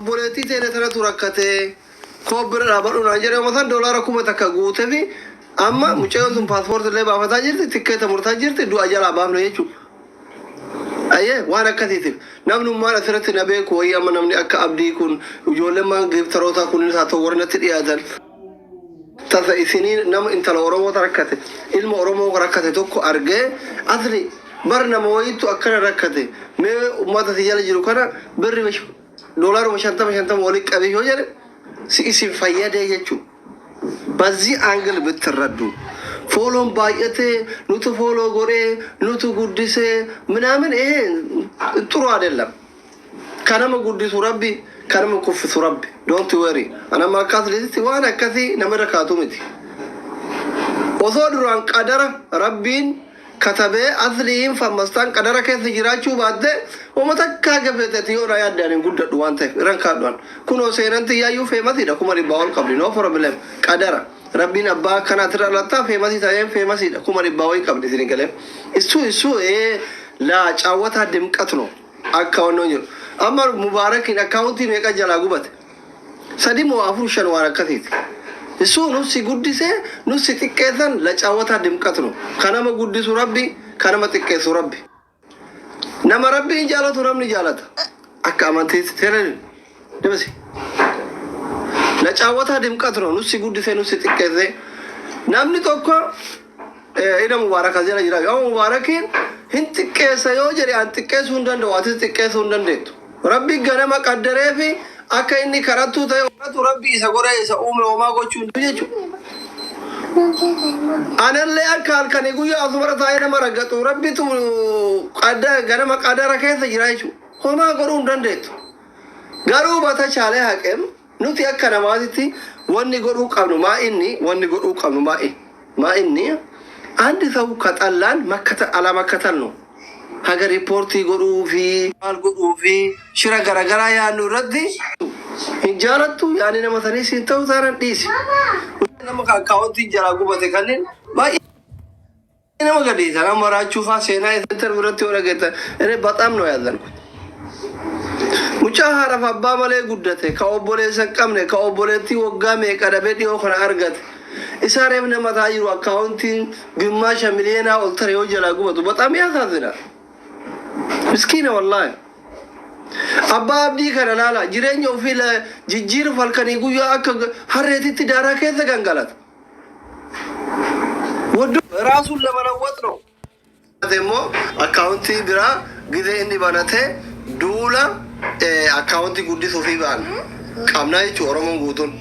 بوليتي تاني ترى تركته كوبر رابر ناجر مثلا دولار كم تكاغوته في أما مشكلة تم باسبور اللي بافا تاجر تكيت مرتاجر تدو أجل أبام نيجو أيه وانا كثير نحن ما نثرت نبي كوي أما نحن أك أبدي يكون وجول ما جيب تروتا كون ساتورنا تريادن تذا إثنين نم إنت الأورمو تركته علم أورمو تركته توك أرجع أثري برنا مويتو أكنا ركته ما تسجل جلو كنا بري مش دولار مشانتا مولك أبي هو جل سيسي فايدة يجوا بزي أنجل بتردو فولون بايته نوتو فولو غوري نوتو غوديسه منامن ترو አይደለም كانما غوديس ربي كانما كفس ربي don't worry انا ما كاتليت وانا كثي نمركاتو متي وصدران قدر ربين كتبه اصلين فمستان قدر كيف جراچو بعد ومتكا غبت يورا يادان غود دوانت رنكادوان كنو سيننت يايو فيمتي دكمري باول قبل نو بروبلم قدر ربنا أبا كان ترى لطا فيماسي تايم فيماسي كوماري باوي قبل تيجي كلام إسو لا جاوتها دم كاتنو أكاونو نيو أمر مبارك إن أكاونتي ميكا جلاغو بات سدي مو أفروشان وارا كثير إسو نفسي قدي سه نفسي تكيسان لا جاوتها دم كاتنو كنا ما قدي سربي كنا ما تكيس ربي نما ربي إن جالت ورمني جالت أكامن تيسيرن دبسي لا جاوتها دم كاتنو نفسي قدي سه نفسي تكيسه نامني توكو إذا مبارك هذا جرا أو مباركين هنت كيسة يوجري أنت كيس هندن دو أنت كيس هندن ديت ربي غنما قدره في أكيني كراتو تاي كراتو ربي سكورة سأومه وما قوتشون تيجو أنا اللي أكال كان يقول أصبر تاي نما رجعتو ربي تو قدر غنما قدره كيسة جرايشو وما قرون هندن ديت غارو باتا شاله حكم نوتي أكنا ما ديتي واني قرو قبل واني قرو قبل ما إني عندي ثو كتالان مكة على مكة نو هاجر ريبورتي قرو في مال قرو في شرا غرا يا نوردي إن جالتو يعني نما ثاني سنتو ثارن ديس نما كاونتي جلاغو بتكنن ما نما قدي ثانا مرا شوفا سينا إنتر ورتي ولا كده إني بتأم نو يالن مشاهرة فبا ماله قدته كأوبولة سكمنه كأوبولة تي وقامه كربتي وخنا أرجت إسارة من ما تاجرو أكاونتين قماشة ملينا أولتريو جلاغو بتو بتأم يا ثاثنا مسكينة والله أبا أبدي كنا لا جيرين يوفي لا جيجير فالكني يقول أك هرتي تدارا كذا كنقلت ودو راسول لما نوترو دمو أكاونتي برا قدي إني بنته دولا أكاونتي قدي سوفي بان كامنا يشورو من قطن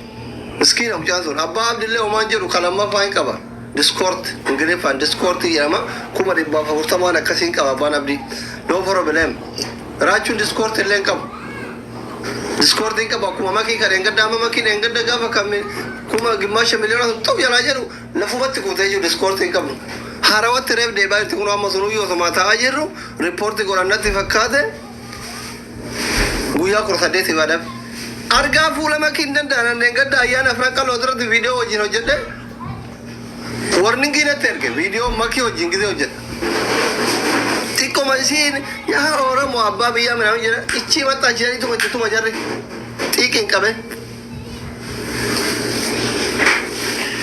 مسكين أبو جاسون أبا عبد الله ومان جرو كلامه فاين كبا ديسكورد إنغري فان ديسكورد ياما كوما دي بافا ورتما نكسين كبا بان أبدي نو بروبلم راجون ديسكورد اللين كم ديسكورد إنك باكوما ما كي كارين قد دام ما كي نعند دعابا كم كوما جماشة مليون تو يلا جرو لفوبات كوتايجو ديسكورد إنك هاروات تريب ديبار تكونوا مسؤول يوسف ما تاجرو ريبورت كورانا تفكاده غويا كورسادة تبادم أرجع فولا ما كنا دانا نعند دايانا فرانكا لودرا دي فيديو وجين وجده warning كنا تركه فيديو ما كي وجين كده وجد تيكو ماشين يا أورا مو بيا من عمي جرا إيشي ما تاجري تو مجرد تيكين كبه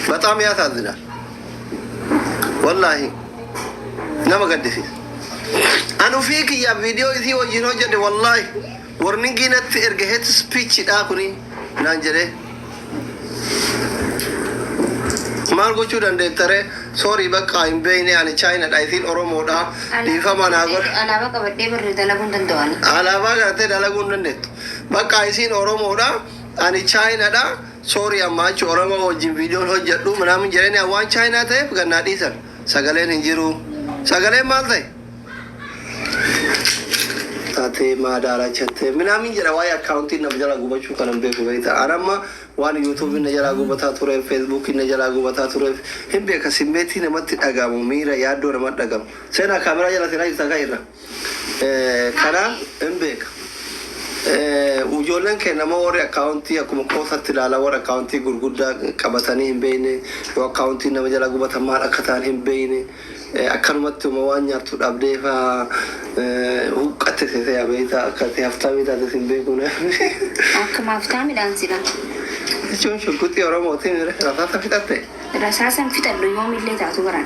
بتأم يا ثادنا والله نما قدسي أنا فيك يا فيديو إذا وجين وجد والله warning كنا تركه هت speech ده كوني نانجره مال قوتشو دندة ترى sorry بقى إن بيني أنا China I think أورومو دا ديفا ما ناقول على بقى بدي بري دلقون دندوان على بقى كده دلقون دندة بقى إسين أورومو دا أنا China دا sorry أما شو أورومو وجين فيديو هو جدو منامن جريني أوان China تيه بقى ناديسن سجلين إنجيرو سجلين مال تيه تاتي ما دارا چته منامن جرا واي أكاونتي نبجلا غوبا شو كلام بيكو بيتا أنا ما وان يوتيوب نجلا غوبا تاتوري فيسبوك نجلا غوبا تاتوري هم بيكا سيمتي نمت أجامو ميرا يادو نمت أجام سينا كاميرا جلا سينا يساقا إيرا كلام هم بيكا Ijoolleen keenya nama warri akkaawuntii akkuma qoosatti ilaala warri akkaawuntii gurguddaa qabatanii hin beekne yoo akkaawuntii nama jala gubatan maal akka ta'an hin beekne akkanumatti waan nyaattu dhabdee fa'aa huqqatte seetee abeeta akkatti haftaamii taates hin beekune. Akkuma haftaamiidhaan sila. Jechuun shugguxii Oromootiin rasaasa fixatte. Rasaasan fixadhu yoomillee taatu baran.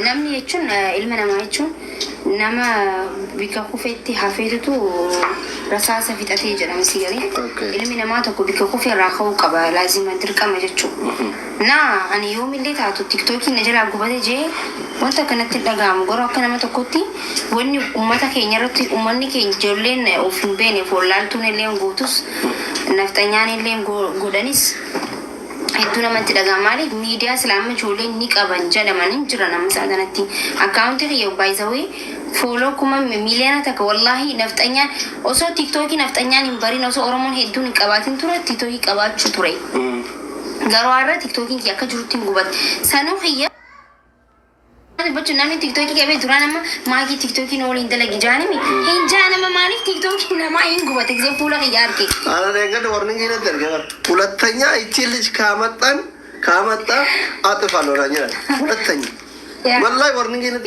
Namni jechuun ilma namaa jechuun nama bika kufeetti hafeetutu rasaasa fixatee jedhama sigarii. Ilmi namaa tokko bika kufee irraa ka'uu qaba laazima dirqama jechuudha. Ani yoomillee taatu tiktookiin na jalaa gubate jee wanta kanatti dhaga'amu garuu akka nama tokkotti wanni uummata keenya irratti uummanni keenya ijoolleen of hin beekne foolaaltuun illee guutus nafxanyaan illee godhanis hedduu namatti dhaga'ama. Maaliif miidiyaa islaamaa ijoolleen ni qaban jedhaman hin jira nama isaa kanatti akkaawuntii kiyya baay'isawee fooloo kuma miiliyoona takka wallaahi nafxanyaan osoo tiktooki nafxanyaan hin barin osoo oromoon hedduun hin qabaatin ture tiktookii qabaachuu ture. Garuu har'a tiktookiin kiyya akka jirutti hin gubatte sanuu kiyya. Baca namni tiktokii qabee duraan amma maakii tiktokiin waliin dalagi jaanimi hin jaanama maaliif tiktokii namaa hin gubate gisee fuula kiyya arge. Ana deeggarri warni gina dargaman. Hulatanya ichi illee kaamatta axifalu na jiran. Hulatanya. Wallahi warni gina.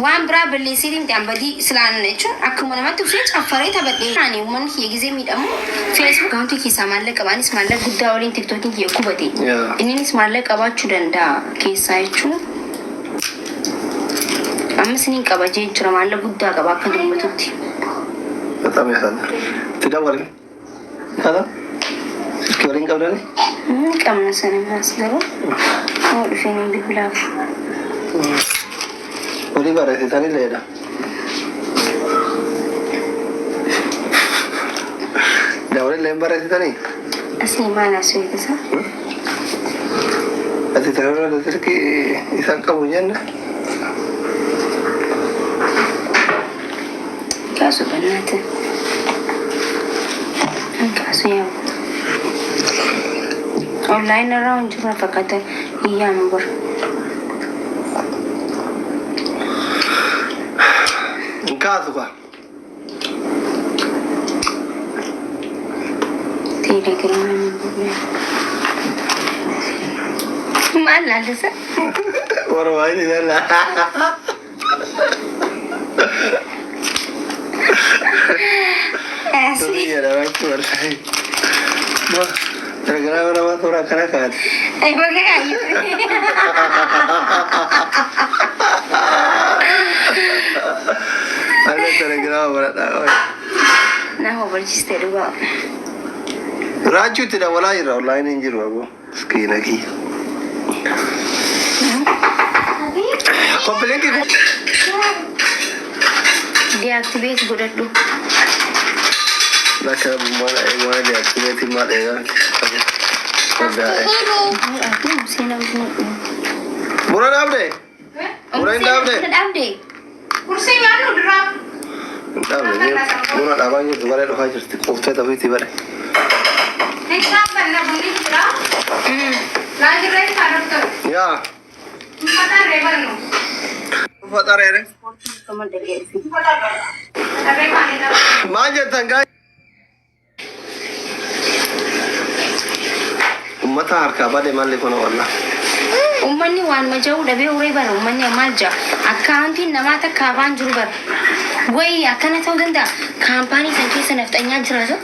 Waan biraa balleessiin ta'an badii islaan jechuun akkuma namatti uffee caffaree taphadhee. Ani uummanni kiyya gisee miidhamu feesbuuk akaawuntii keessaa maallaqa qabaanis maallaqa guddaa waliin tiktokiin kiyya gubate. Innis maallaqa qabaachuu danda'a keessaa jechuun. Amma siniin qaba jechuudha maallaqa guddaa qaba akka dubbatutti. Betul ya sana. Tidak boleh. Kalau sekian kau dah ni. Kamu sana mas dulu. Oh, di sini di belakang. Boleh barat itu tadi leda. Dah boleh lembar itu tadi. Asli mana sih itu sah? Asli tahu ada terki isang kamunya na. Kasu banate. Kasu ya. Online around juga pakata iya nomor. Kasu ka. Telegram. Mana ada sah? Orang ini dah. Asli. Iya dah aku bersaing. Wah, Telegram nama orang kan. Pakai ayu. Ada Telegram berat tak? Nah, mau bercerita dulu. Raju tidak walai online injir aku. Sekian lagi. Komplain ke? Deactivate budak dulu. Nak mana deactivate mat ya. Ada. Aku mesti nak buat. Murah dah update. Murah dah update. Update. Kursi anu drop. Dah ni. Murah dah banyak tu balik dah hajar. Kofta tapi tiba. Next time pernah beli drop. Lagi rai harap tu. Ya. Mata rever no. Fata rere. Kamu deket sih. Tapi pakai dah. Manja tangga. Ummata harka bade malle kono wallah. Uummanni waan maja'uu dhabee uree bara uummanni maal ja'a akkaawuntiin namaata kaabaan jiru bara wayi akkana ta'uu danda'a kaampaanii san keessa nafxanyaan jiraata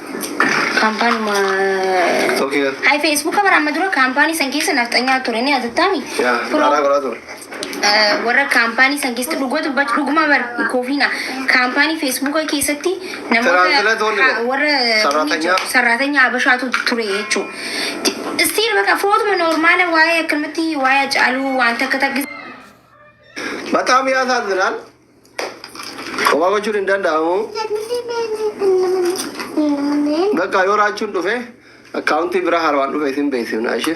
kaampaanii Okey. hai feesbuuka bara amma dura kaampaanii san keessa nafxanyaa ture ni atattaami Ya, lara kola tu. warra kaampaanii san keessatti dhuguma bara koofiina kaampaanii feesbuuka keessatti namoota warra sarratanya abashaatu ture jechuudha. Still baka footuma normaala waa'ee akkamatti waa'ee caaluu waan takka takka. Batam ya sadran. Koma ko churin dan damu. Baka yo rachun dufe. Accounti bira harwan dufe sim besim na shi.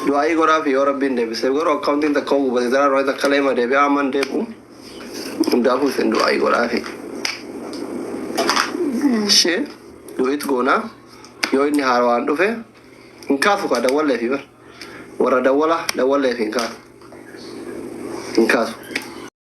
Duai gora fi yo rabbin de bise gora accounting ta ko ba zara ro ta kalema de be aman de bu. Nda ku sen duai gora fi. Shi. Duit gona. Yo ni harwan dufe. Inkasu ka dawalla fi ba. Wara dawala fi inkasu. Inkasu.